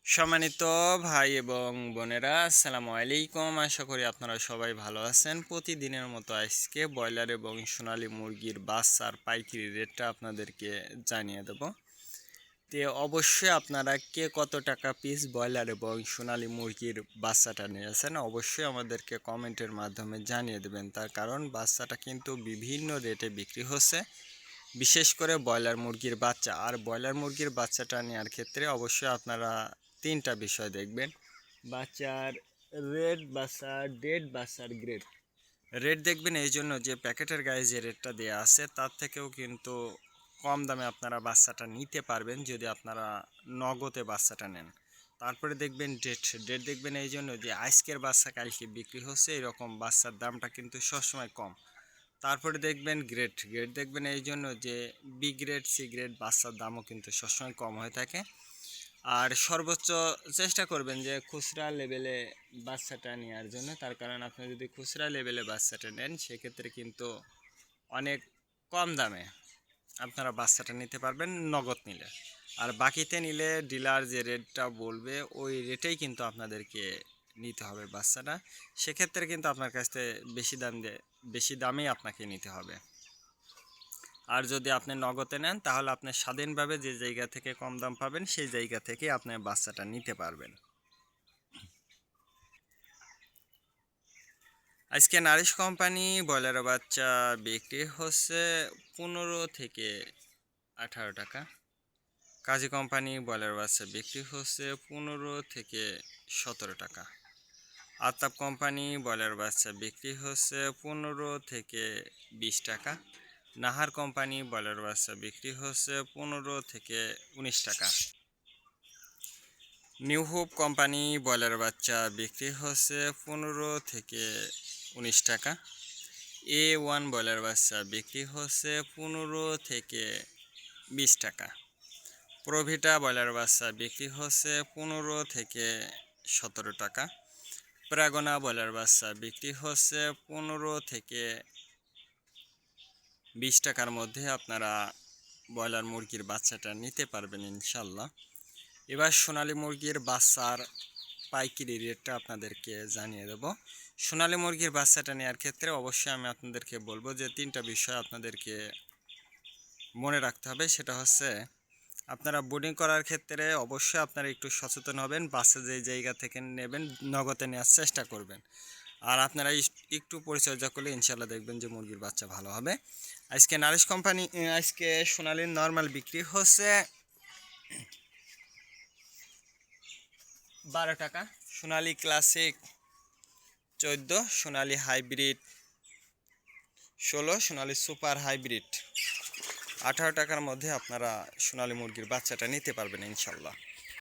সম্মানিত ভাই এবং বোনেরা, আসসালামু আলাইকুম। আশা করি আপনারা সবাই ভালো আছেন। প্রতিদিনের মতো আজকে ব্রয়লার এবং সোনালী মুরগির বাচ্চার পাইকারি রেটটা আপনাদেরকে জানিয়ে দেব। তো অবশ্যই আপনারা কে কত টাকা পিস ব্রয়লার এবং সোনালী মুরগির বাচ্চাটা নিয়েছেন অবশ্যই আমাদেরকে কমেন্টের মাধ্যমে জানিয়ে দেবেন। তার কারণ বাচ্চাটা কিন্তু বিভিন্ন রেটে বিক্রি হচ্ছে, বিশেষ করে ব্রয়লার মুরগির বাচ্চা। আর ব্রয়লার মুরগির বাচ্চাটা নেওয়ার ক্ষেত্রে অবশ্যই আপনারা তিনটা বিষয় দেখবেন: বাচ্চার রেট, বাচ্চার ডেট, বাচ্চার গ্রেড। রেট দেখবেন এই জন্য যে প্যাকেটের গায়ে যে রেটটা দেওয়া আছে তার থেকেও কিন্তু কম দামে আপনারা বাচ্চাটা নিতে পারবেন যদি আপনারা নগদে বাচ্চাটা নেন। তারপরে দেখবেন ডেট। ডেট দেখবেন এই জন্য যে আজকের বাচ্চা কালকে বিক্রি হচ্ছে, এরকম বাচ্চার দামটা কিন্তু সবসময় কম। তারপরে দেখবেন গ্রেড। গ্রেড দেখবেন এই জন্য যে বি গ্রেড, সি গ্রেড বাচ্চার দামও কিন্তু সবসময় কম হয়ে থাকে। আর সর্বোচ্চ চেষ্টা করবেন যে খুচরা লেভেলে বাচ্চাটা নেওয়ার জন্য। তার কারণ আপনি যদি খুচরা লেভেলে বাচ্চাটা নেন সেক্ষেত্রে কিন্তু অনেক কম দামে আপনারা বাচ্চাটা নিতে পারবেন নগদ নিলে। আর বাকিতে নিলে ডিলার যে রেটটা বলবে ওই রেটেই কিন্তু আপনাদেরকে নিতে হবে বাচ্চাটা। সেক্ষেত্রে কিন্তু আপনার কাছ থেকে বেশি দামেই আপনাকে নিতে হবে। আর যদি আপনি নগদে নেন তাহলে আপনি স্বাধীনভাবে যে জায়গা থেকে কম দাম পাবেন সেই জায়গা থেকে আপনি বাচ্চাটা নিতে পারবেন। আজকে নারিশ কোম্পানি ব্রয়লারের বাচ্চা বিক্রি হচ্ছে 15 থেকে 18 টাকা। কাজী কোম্পানি ব্রয়লার বাচ্চা বিক্রি হচ্ছে 15 থেকে 17 টাকা। আতাপ কোম্পানি ব্রয়লার বাচ্চা বিক্রি হচ্ছে 15 থেকে 20 টাকা। নাহার কোম্পানি ব্রয়লার বাচ্চা বিক্রি হচ্ছে 15 থেকে 19 টাকা। নিউ হোপ কোম্পানি ব্রয়লার বাচ্চা বিক্রি হচ্ছে 15 থেকে 19 টাকা। A1 ব্রয়লার বাচ্চা বিক্রি হচ্ছে 15 থেকে 20 টাকা। প্রভিটা ব্রয়লার বাচ্চা বিক্রি হচ্ছে 15 থেকে 17 টাকা। প্রাগনা ব্রয়লার বাচ্চা বিক্রি হচ্ছে 15 থেকে 20 টাকার মধ্যে আপনারা ব্রয়লার মুরগির বাচ্চাটা নিতে পারবেন ইনশাল্লাহ। এবার সোনালী মুরগির বাচ্চার পাইকারি রেটটা আপনাদেরকে জানিয়ে দেব। সোনালী মুরগির বাচ্চাটা নেওয়ার ক্ষেত্রে অবশ্যই আমি আপনাদেরকে বলবো যে তিনটা বিষয় আপনাদেরকে মনে রাখতে হবে। সেটা হচ্ছে আপনারা বোর্ডিং করার ক্ষেত্রে অবশ্যই আপনারা একটু সচেতন হবেন। বাচ্চা যেই জায়গা থেকে নেবেন নগদে নেওয়ার চেষ্টা করবেন। আর আপনারা একটু পরিচর্যা করলে ইনশাল্লাহ দেখবেন যে মুরগির বাচ্চা ভালো হবে। আজকে নারিশ কোম্পানি আজকে সোনালীর নর্মাল বিক্রি হচ্ছে 12 টাকা। সোনালী ক্লাসিক 14, সোনালী হাইব্রিড 16, সোনালী সুপার হাইব্রিড 18 টাকার মধ্যে আপনারা সোনালী মুরগির বাচ্চাটা নিতে পারবেন ইনশাল্লাহ।